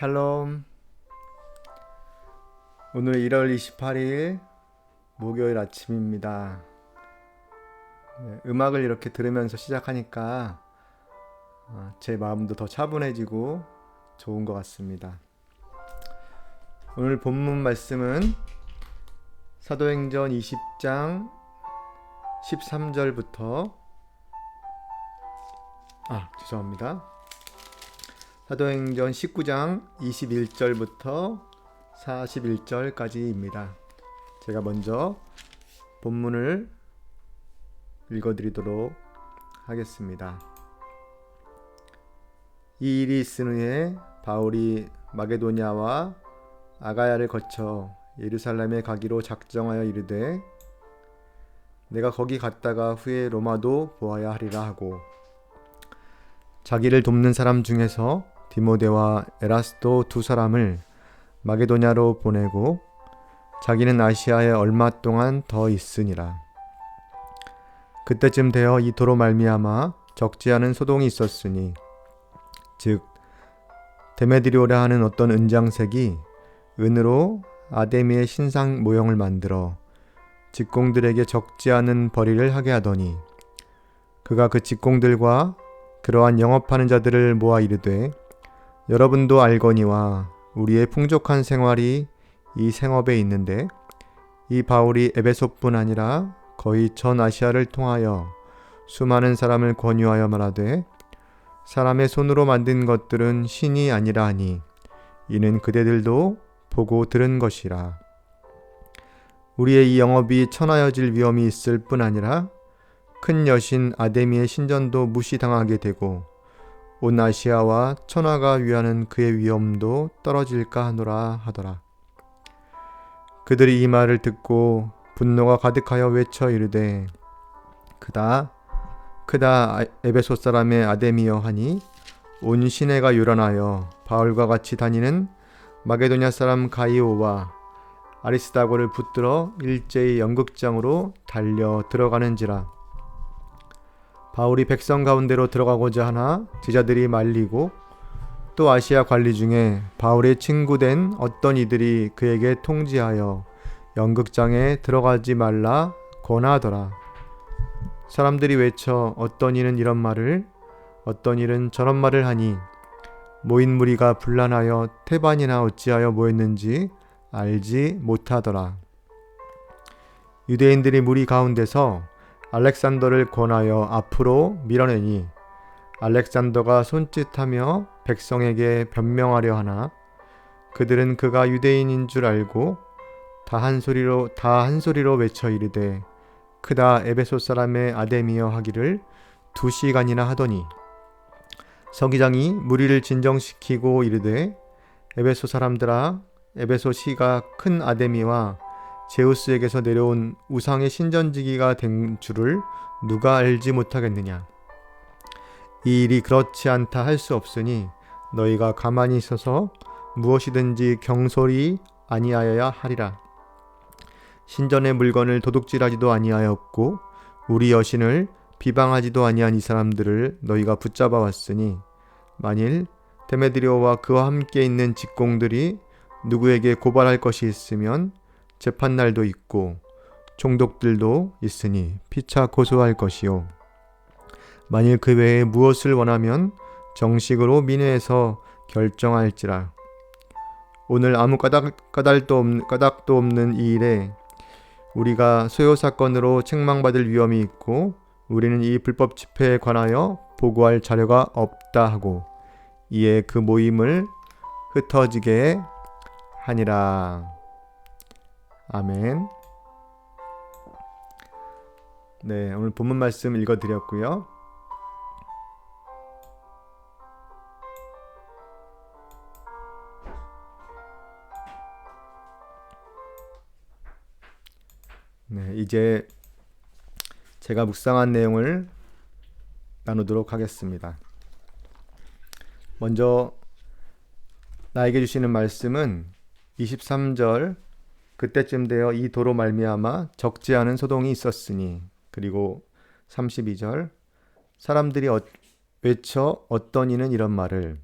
샬롬. 오늘 1월 28일 목요일 아침입니다. 음악을 이렇게 들으면서 시작하니까 제 마음도 더 차분해지고 좋은 것 같습니다. 오늘 본문 말씀은 사도행전 20장 13절부터 사도행전 19장 21절부터 41절까지입니다. 제가 먼저 본문을 읽어드리도록 하겠습니다. 이 일이 있은 후에 바울이 마게도냐와 아가야를 거쳐 예루살렘에 가기로 작정하여 이르되 내가 거기 갔다가 후에 로마도 보아야 하리라 하고, 자기를 돕는 사람 중에서 디모데와 에라스도 두 사람을 마게도냐로 보내고 자기는 아시아에 얼마 동안 더 있으니라. 그때쯤 되어 이 도로 말미암아 적지 않은 소동이 있었으니, 즉 데메드리오라 하는 어떤 은장색이 은으로 아데미의 신상 모형을 만들어 직공들에게 적지 않은 벌이를 하게 하더니, 그가 그 직공들과 그러한 영업하는 자들을 모아 이르되 여러분도 알거니와 우리의 풍족한 생활이 이 생업에 있는데, 이 바울이 에베소뿐 아니라 거의 전 아시아를 통하여 수많은 사람을 권유하여 말하되 사람의 손으로 만든 것들은 신이 아니라 하니 이는 그대들도 보고 들은 것이라. 우리의 이 영업이 천하여질 위험이 있을 뿐 아니라 큰 여신 아데미의 신전도 무시당하게 되고 온 아시아와 천하가 위하는 그의 위엄도 떨어질까 하노라 하더라. 그들이 이 말을 듣고 분노가 가득하여 외쳐 이르되 크다 에베소 사람의 아데미여 하니, 온 시내가 요란하여 바울과 같이 다니는 마게도냐 사람 가이오와 아리스다고를 붙들어 일제히 연극장으로 달려 들어가는지라. 바울이 백성 가운데로 들어가고자 하나 제자들이 말리고, 또 아시아 관리 중에 바울의 친구된 어떤 이들이 그에게 통지하여 연극장에 들어가지 말라 권하더라. 사람들이 외쳐 어떤 이는 이런 말을, 어떤 이는 저런 말을 하니 모인 무리가 분란하여 태반이나 어찌하여 모였는지 알지 못하더라. 유대인들이 무리 가운데서 알렉산더를 권하여 앞으로 밀어내니 알렉산더가 손짓하며 백성에게 변명하려 하나, 그들은 그가 유대인인 줄 알고 다 한 소리로 외쳐 이르되 크다 에베소 사람의 아데미여 하기를 2시간이나 하더니, 서기장이 무리를 진정시키고 이르되 에베소 사람들아, 에베소 시가 큰 아데미와 제우스에게서 내려온 우상의 신전지기가 된 줄을 누가 알지 못하겠느냐. 이 일이 그렇지 않다 할 수 없으니 너희가 가만히 있어서 무엇이든지 경솔히 아니하여야 하리라. 신전의 물건을 도둑질하지도 아니하였고 우리 여신을 비방하지도 아니한 이 사람들을 너희가 붙잡아 왔으니, 만일 데메드리오와 그와 함께 있는 직공들이 누구에게 고발할 것이 있으면 재판날도 있고 총독들도 있으니 피차 고소할 것이요, 만일 그 외에 무엇을 원하면 정식으로 민회에서 결정할지라. 오늘 아무 까닭도 없는 이 일에 우리가 소요 사건으로 책망받을 위험이 있고 우리는 이 불법 집회에 관하여 보고할 자료가 없다 하고, 이에 그 모임을 흩어지게 하니라. 아멘. 네, 오늘 본문 말씀 읽어드렸고요. 네, 이제 제가 묵상한 내용을 나누도록 하겠습니다. 먼저 나에게 주시는 말씀은 23절, 그때쯤 되어 이 도로 말미암아 적지 않은 소동이 있었으니, 그리고 32절, 사람들이 외쳐 어떤 이는 이런 말을,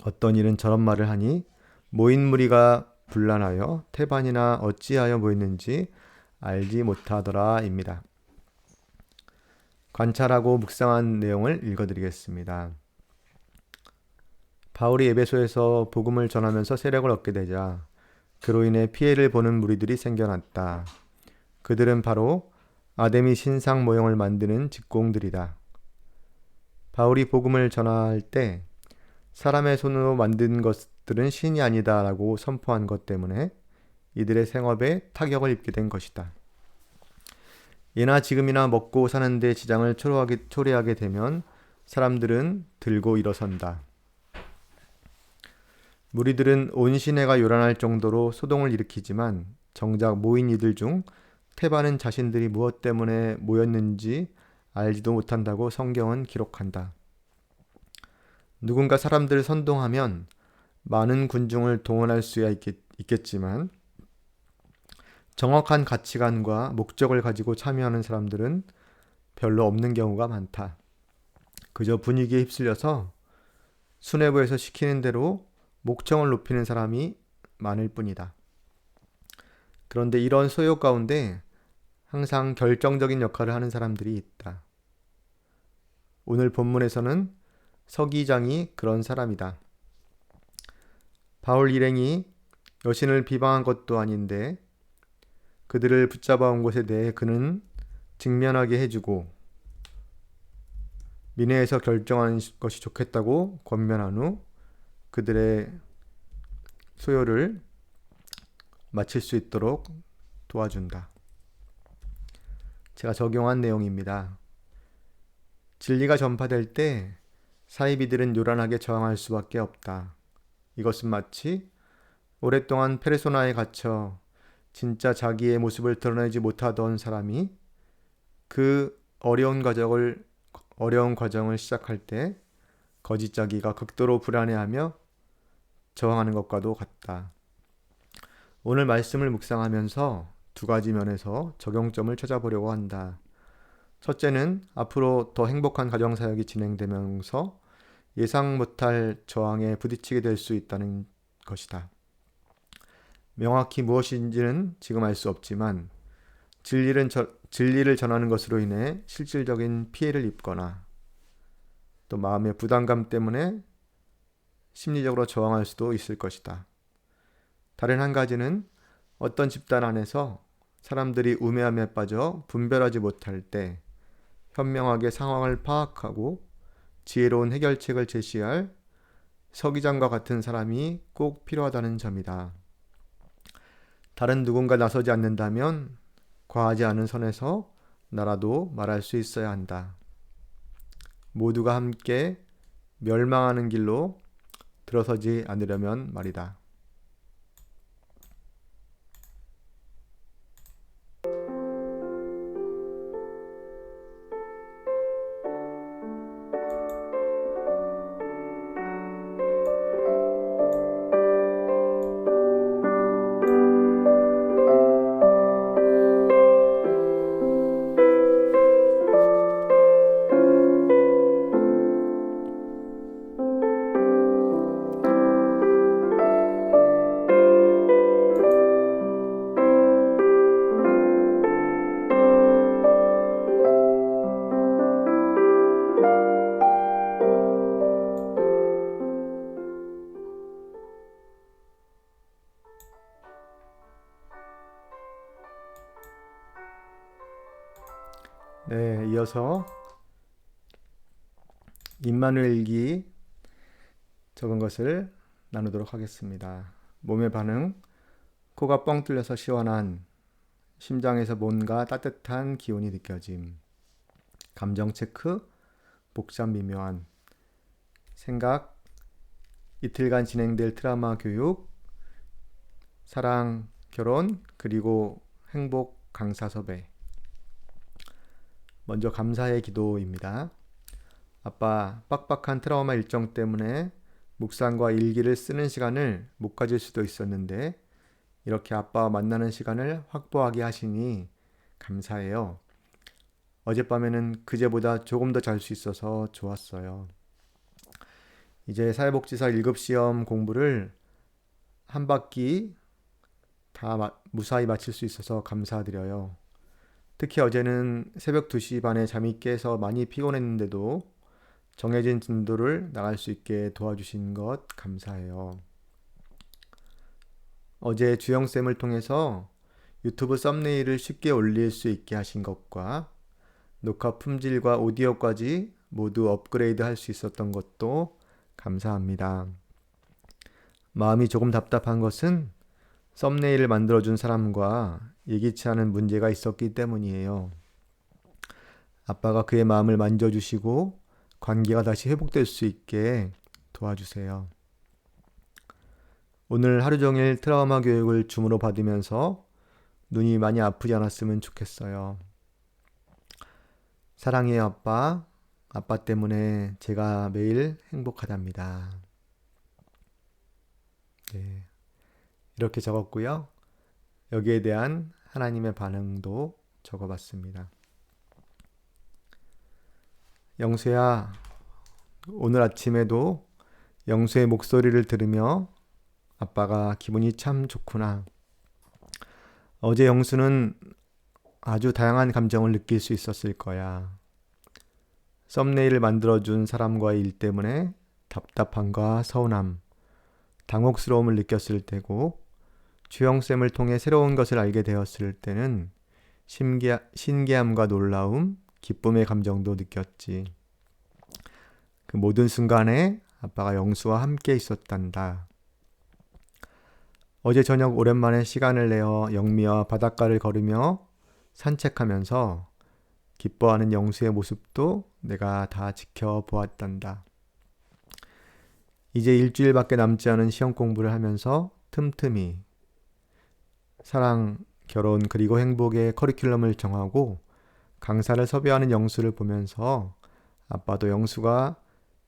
어떤 일은 저런 말을 하니 모인 무리가 분란하여 태반이나 어찌하여 모였는지 알지 못하더라입니다. 관찰하고 묵상한 내용을 읽어드리겠습니다. 바울이 에베소에서 복음을 전하면서 세력을 얻게 되자 그로 인해 피해를 보는 무리들이 생겨났다. 그들은 바로 아데미 신상 모형을 만드는 직공들이다. 바울이 복음을 전할 때 사람의 손으로 만든 것들은 신이 아니다 라고 선포한 것 때문에 이들의 생업에 타격을 입게 된 것이다. 예나 지금이나 먹고 사는데 지장을 초래하게 되면 사람들은 들고 일어선다. 무리들은 온 시내가 요란할 정도로 소동을 일으키지만 정작 모인 이들 중 태반은 자신들이 무엇 때문에 모였는지 알지도 못한다고 성경은 기록한다. 누군가 사람들을 선동하면 많은 군중을 동원할 수야 있겠지만 정확한 가치관과 목적을 가지고 참여하는 사람들은 별로 없는 경우가 많다. 그저 분위기에 휩쓸려서 수뇌부에서 시키는 대로 목청을 높이는 사람이 많을 뿐이다. 그런데 이런 소요 가운데 항상 결정적인 역할을 하는 사람들이 있다. 오늘 본문에서는 서기장이 그런 사람이다. 바울 일행이 여신을 비방한 것도 아닌데 그들을 붙잡아 온 것에 대해 그는 직면하게 해주고 민회에서 결정하는 것이 좋겠다고 권면한 후 그들의 소요를 마칠 수 있도록 도와준다. 제가 적용한 내용입니다. 진리가 전파될 때 사이비들은 요란하게 저항할 수밖에 없다. 이것은 마치 오랫동안 페르소나에 갇혀 진짜 자기의 모습을 드러내지 못하던 사람이 그 어려운 과정을 시작할 때 거짓 자기가 극도로 불안해하며 저항하는 것과도 같다. 오늘 말씀을 묵상하면서 두 가지 면에서 적용점을 찾아보려고 한다. 첫째는 앞으로 더 행복한 가정사역이 진행되면서 예상 못할 저항에 부딪히게 될 수 있다는 것이다. 명확히 무엇인지는 지금 알 수 없지만 진리를 전하는 것으로 인해 실질적인 피해를 입거나 또 마음의 부담감 때문에 심리적으로 저항할 수도 있을 것이다. 다른 한 가지는 어떤 집단 안에서 사람들이 우매함에 빠져 분별하지 못할 때 현명하게 상황을 파악하고 지혜로운 해결책을 제시할 서기장과 같은 사람이 꼭 필요하다는 점이다. 다른 누군가 나서지 않는다면 과하지 않은 선에서 나라도 말할 수 있어야 한다. 모두가 함께 멸망하는 길로 들어서지 않으려면 말이다. 네, 이어서 임마누엘기 적은 것을 나누도록 하겠습니다. 몸의 반응, 코가 뻥 뚫려서 시원한, 심장에서 뭔가 따뜻한 기운이 느껴짐, 감정 체크, 복잡 미묘한, 생각, 이틀간 진행될 트라우마 교육, 사랑, 결혼, 그리고 행복 강사 섭외. 먼저 감사의 기도입니다. 아빠, 빡빡한 트라우마 일정 때문에 묵상과 일기를 쓰는 시간을 못 가질 수도 있었는데 이렇게 아빠와 만나는 시간을 확보하게 하시니 감사해요. 어젯밤에는 그제보다 조금 더 잘 수 있어서 좋았어요. 이제 사회복지사 1급 시험 공부를 한 바퀴 다 무사히 마칠 수 있어서 감사드려요. 특히 어제는 새벽 2시 반에 잠이 깨서 많이 피곤했는데도 정해진 진도를 나갈 수 있게 도와주신 것 감사해요. 어제 주영쌤을 통해서 유튜브 썸네일을 쉽게 올릴 수 있게 하신 것과 녹화 품질과 오디오까지 모두 업그레이드 할 수 있었던 것도 감사합니다. 마음이 조금 답답한 것은 썸네일을 만들어준 사람과 예기치 않은 문제가 있었기 때문이에요. 아빠가 그의 마음을 만져주시고 관계가 다시 회복될 수 있게 도와주세요. 오늘 하루 종일 트라우마 교육을 줌으로 받으면서 눈이 많이 아프지 않았으면 좋겠어요. 사랑해요, 아빠. 아빠 때문에 제가 매일 행복하답니다. 네, 이렇게 적었고요. 여기에 대한 하나님의 반응도 적어봤습니다. 영수야, 오늘 아침에도 영수의 목소리를 들으며 아빠가 기분이 참 좋구나. 어제 영수는 아주 다양한 감정을 느낄 수 있었을 거야. 썸네일을 만들어준 사람과의 일 때문에 답답함과 서운함, 당혹스러움을 느꼈을 때고, 주영쌤을 통해 새로운 것을 알게 되었을 때는 신기함과 놀라움, 기쁨의 감정도 느꼈지. 그 모든 순간에 아빠가 영수와 함께 있었단다. 어제 저녁 오랜만에 시간을 내어 영미와 바닷가를 걸으며 산책하면서 기뻐하는 영수의 모습도 내가 다 지켜보았단다. 이제 일주일밖에 남지 않은 시험 공부를 하면서 틈틈이 사랑, 결혼 그리고 행복의 커리큘럼을 정하고 강사를 섭외하는 영수를 보면서 아빠도 영수가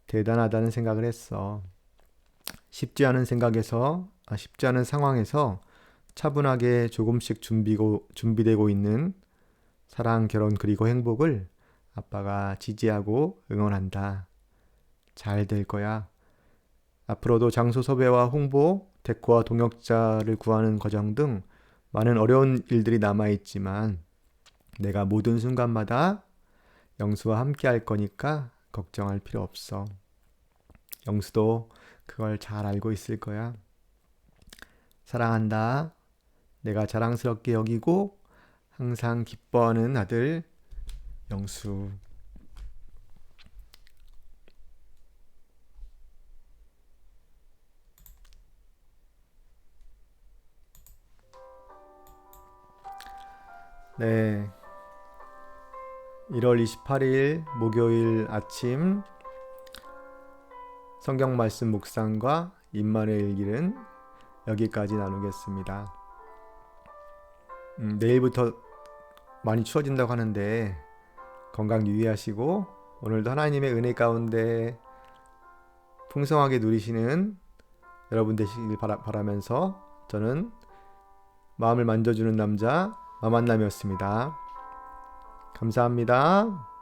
대단하다는 생각을 했어. 쉽지 않은 상황에서 차분하게 조금씩 준비되고 있는 사랑, 결혼 그리고 행복을 아빠가 지지하고 응원한다. 잘 될 거야. 앞으로도 장소 섭외와 홍보, 데코와 동역자를 구하는 과정 등 많은 어려운 일들이 남아있지만 내가 모든 순간마다 영수와 함께 할 거니까 걱정할 필요 없어. 영수도 그걸 잘 알고 있을 거야. 사랑한다. 내가 자랑스럽게 여기고 항상 기뻐하는 아들 영수. 네. 1월 28일 목요일 아침 성경 말씀 묵상과 임마누엘 일기는 여기까지 나누겠습니다. 내일부터 많이 추워진다고 하는데 건강 유의하시고 오늘도 하나님의 은혜 가운데 풍성하게 누리시는 여러분 되시길 바라면서 저는 마음을 만져주는 남자 마만남이었습니다. 감사합니다.